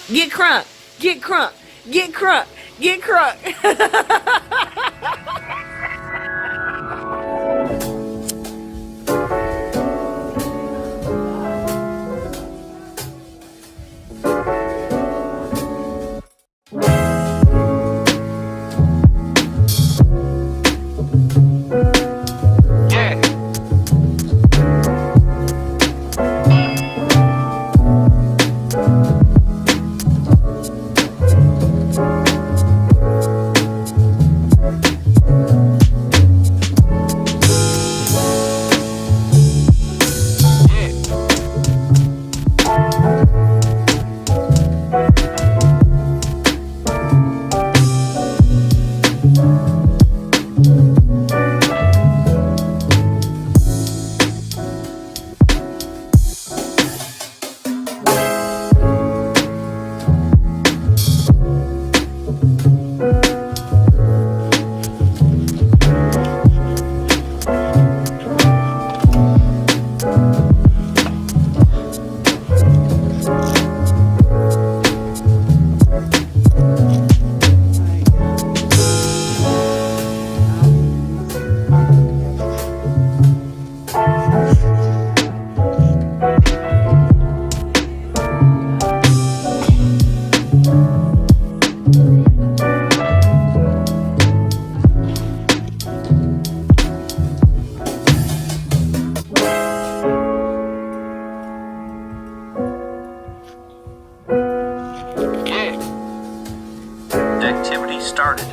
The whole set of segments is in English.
Get crunk. Get crunk. Get crunk. Get crunk. Activity started.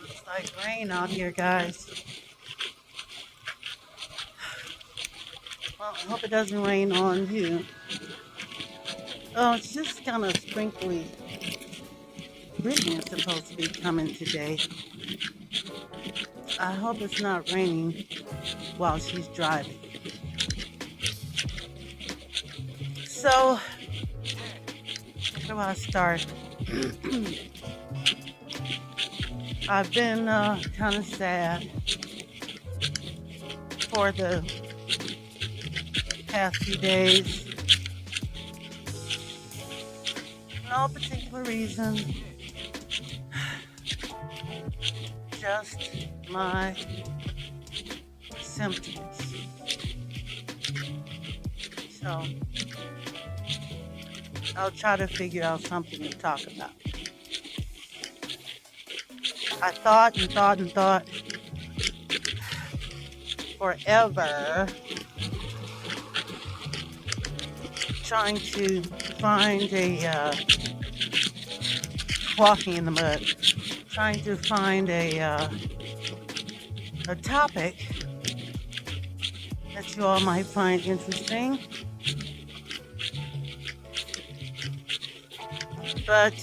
It's like rain out here, guys. Well, I hope it doesn't rain on you. Oh, it's just kind of sprinkly. Brittany is supposed to be coming today. I hope it's not raining while she's driving. So, where do I start? I've been kind of sad for the past few days. No particular reason. Just my symptoms. So, I'll try to figure out something to talk about. I thought and thought and thought forever, trying to find walking in the mud, trying to find a topic that you all might find interesting. But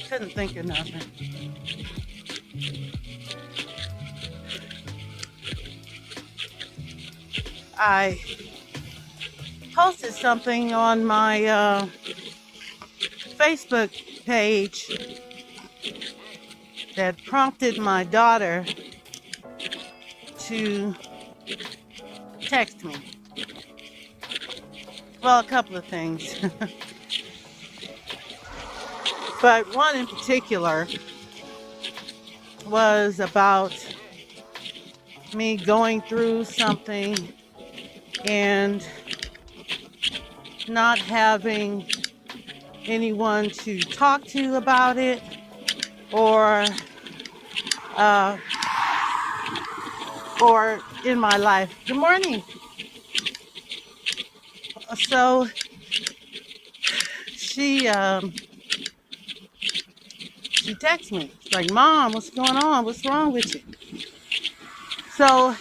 couldn't think of nothing. I posted something on my Facebook page that prompted my daughter to text me. Well, a couple of things. But one in particular was about me going through something and not having anyone to talk to about it, or in my life. Good morning. So she texted me. Like, Mom, what's going on? What's wrong with you? So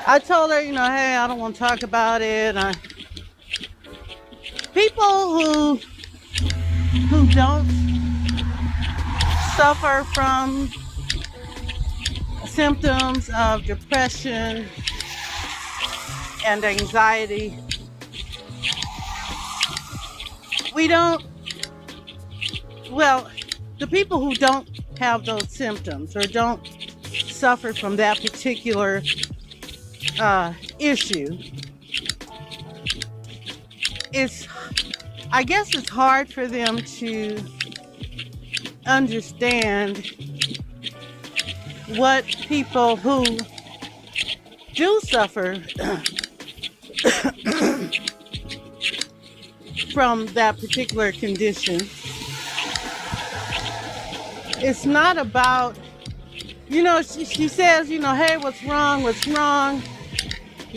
I told her, hey, I don't want to talk about it. People who don't suffer from symptoms of depression and anxiety, the people who don't have those symptoms or don't suffer from that particular issue, I guess it's hard for them to understand what people who do suffer from that particular condition. It's not about, she says, hey, what's wrong?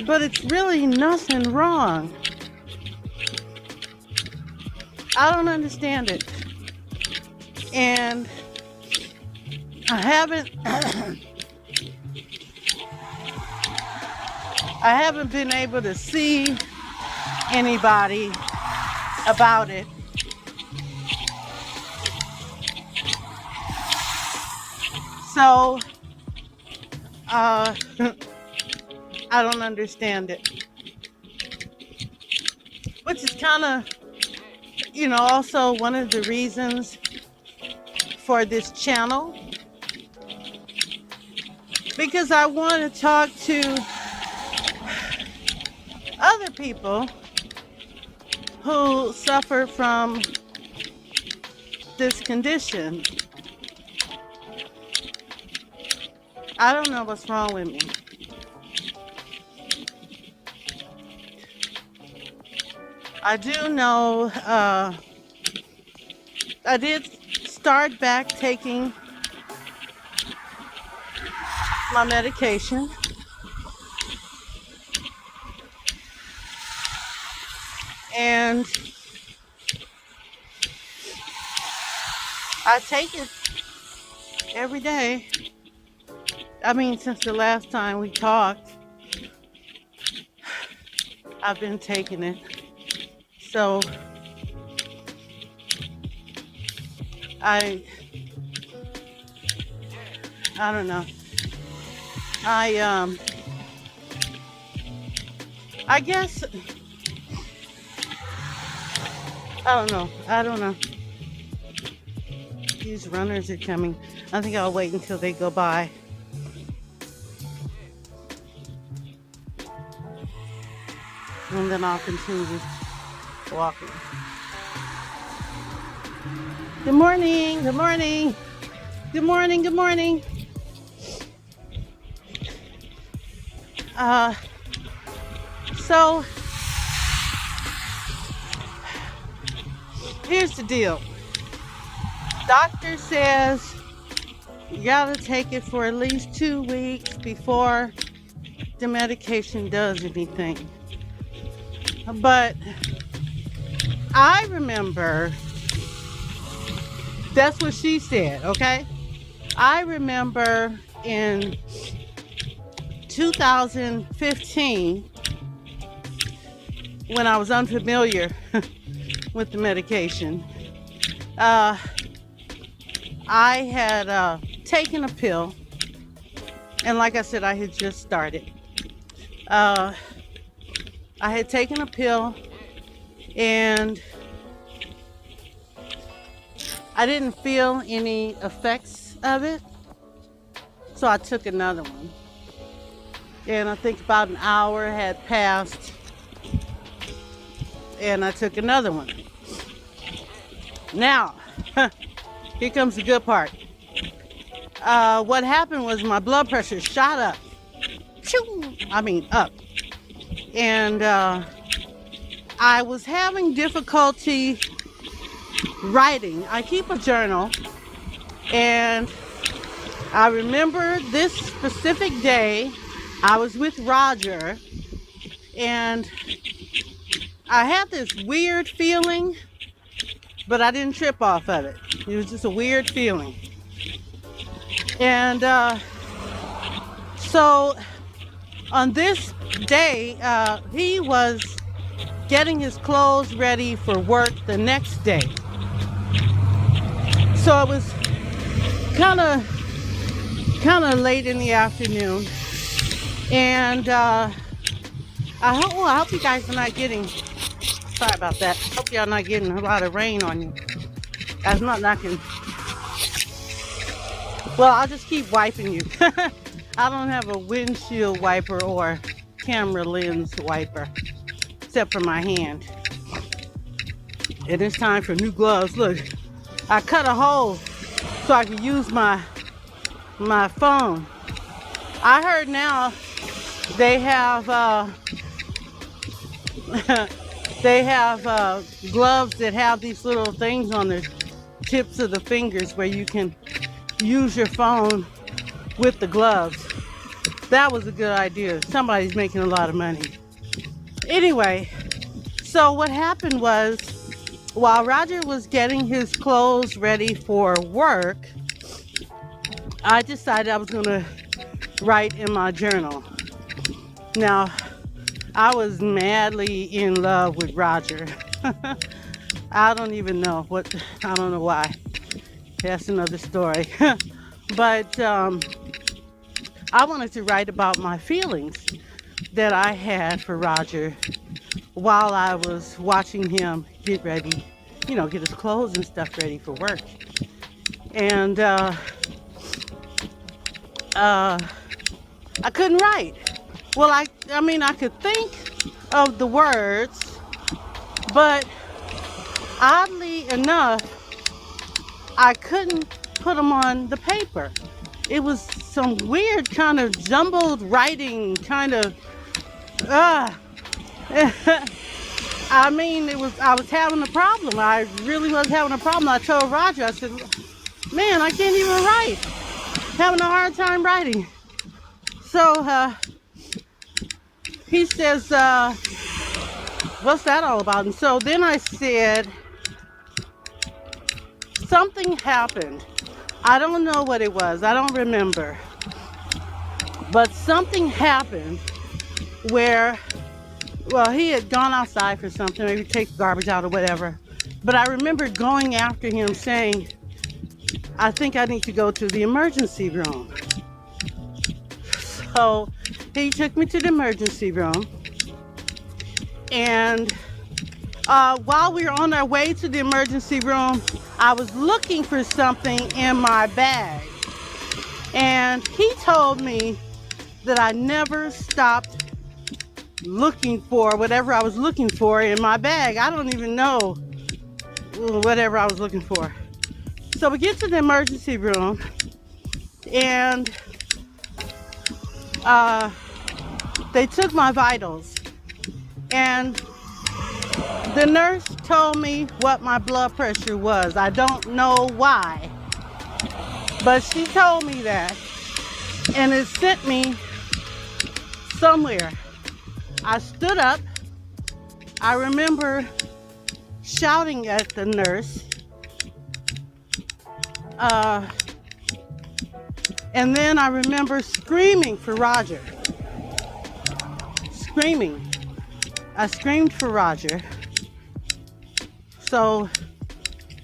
But it's really nothing wrong. I don't understand it. And I haven't been able to see anybody about it. So, I don't understand it. Which is kind of, also one of the reasons for this channel. Because I want to talk to other people who suffer from this condition. I don't know what's wrong with me. I do know I did start back taking my medication. And I take it every day. I mean, since the last time we talked, I've been taking it. So I don't know. I guess I don't know. These runners are coming. I think I'll wait until they go by. And then I'll continue walking. Good morning. Good morning. Good morning. Good morning. So here's the deal. Doctor says you gotta take it for at least 2 weeks before the medication does anything. But I remember, that's what she said, okay? I remember in 2015, when I was unfamiliar with the medication, I had taken a pill, and like I said, I had just started. I had taken a pill, and I didn't feel any effects of it, so I took another one. And I think about an hour had passed, and I took another one. Now, here comes the good part. What happened was my blood pressure shot up. Up. And I was having difficulty writing. I keep a journal, and I remember this specific day. I was with Roger, and I had this weird feeling, but I didn't trip off of it. It was just a weird feeling. And so on this day, he was getting his clothes ready for work the next day. So it was kind of late in the afternoon, and I hope you guys are not getting. Sorry about that. Hope y'all not getting a lot of rain on you. That's not knocking. Well, I'll just keep wiping you. I don't have a windshield wiper or camera lens wiper, except for my hand. And it's time for new gloves. Look, I cut a hole so I can use my phone. I heard now they have gloves that have these little things on the tips of the fingers where you can use your phone with the gloves. That was a good idea. Somebody's making a lot of money. Anyway, so what happened was, while Roger was getting his clothes ready for work, I decided I was going to write in my journal. Now, I was madly in love with Roger. I don't even know what, I don't know why. That's another story. But I wanted to write about my feelings that I had for Roger while I was watching him get ready, get his clothes and stuff ready for work. And I couldn't write. Well, I mean, I could think of the words, but oddly enough, I couldn't put them on the paper. It was some weird kind of jumbled writing, kind of, I mean, I was having a problem. I really was having a problem. I told Roger, I said, man, I can't even write. Having a hard time writing. So, he says, what's that all about? And so then I said, something happened. I don't know what it was. I don't remember. But something happened where, well, he had gone outside for something, maybe take the garbage out or whatever. But I remember going after him saying, I think I need to go to the emergency room. So he took me to the emergency room. And while we were on our way to the emergency room, I was looking for something in my bag. And he told me that I never stopped looking for whatever I was looking for in my bag. I don't even know whatever I was looking for. So we get to the emergency room, and they took my vitals, and the nurse told me what my blood pressure was. I don't know why, but she told me that, and it sent me somewhere. I stood up. I remember shouting at the nurse, and then I remember screaming for Roger. Screaming. I screamed for Roger. So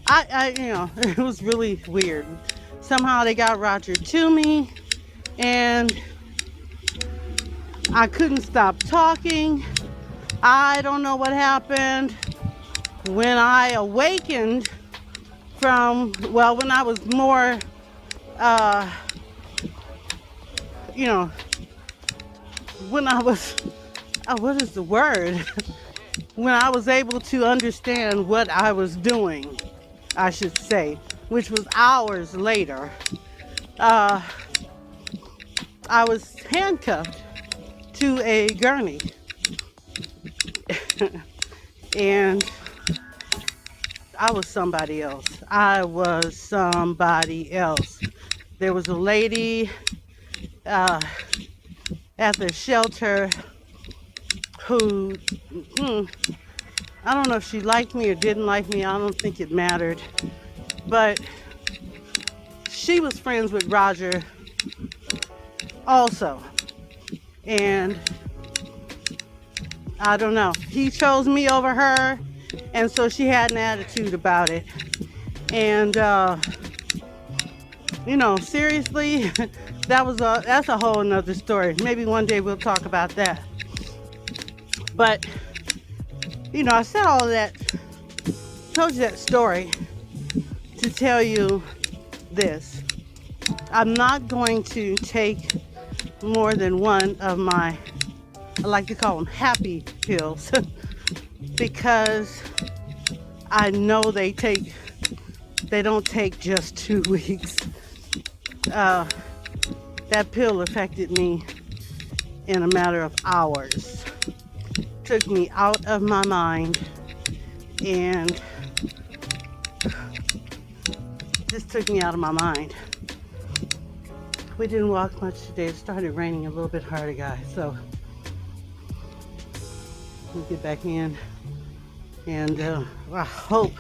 I it was really weird. Somehow they got Roger to me, and I couldn't stop talking. I don't know what happened. When I awakened from, well, when I was more, when I was, what is the word? When I was able to understand what I was doing, I should say, which was hours later, I was handcuffed to a gurney. And I was somebody else. I was somebody else. There was a lady at the shelter who, I don't know if she liked me or didn't like me. I don't think it mattered. But she was friends with Roger also. And I don't know. He chose me over her. And so she had an attitude about it. And, you know, seriously, that's a whole nother story. Maybe one day we'll talk about that. But, you know, I said all of that, told you that story to tell you this. I'm not going to take more than one of my, I like to call them happy pills, because I know they don't take just 2 weeks. That pill affected me in a matter of hours. Took me out of my mind and just took me out of my mind. We didn't walk much today. It started raining a little bit harder, guys. So we'll get back in, and I hope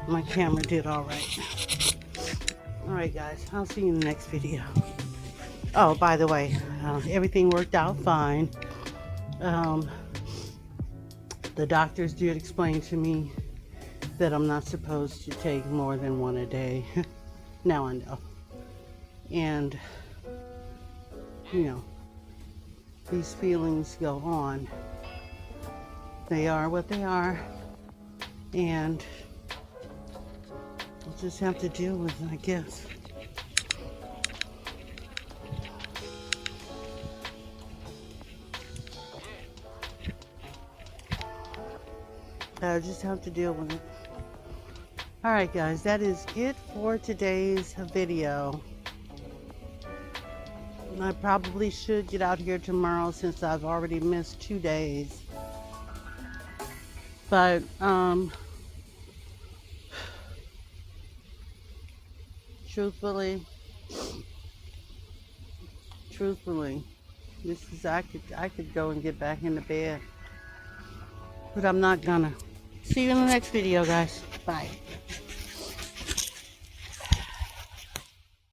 my camera did all right. All right, guys. I'll see you in the next video. Oh, by the way, everything worked out fine. The doctors did explain to me that I'm not supposed to take more than one a day. Now I know. And, you know, these feelings go on. They are what they are. And we'll just have to deal with it, I guess. I just have to deal with it. Alright guys, that is it for today's video. I probably should get out here tomorrow since I've already missed 2 days. But, truthfully, this is, I could go and get back into bed. But I'm not gonna. See you in the next video, guys. Bye.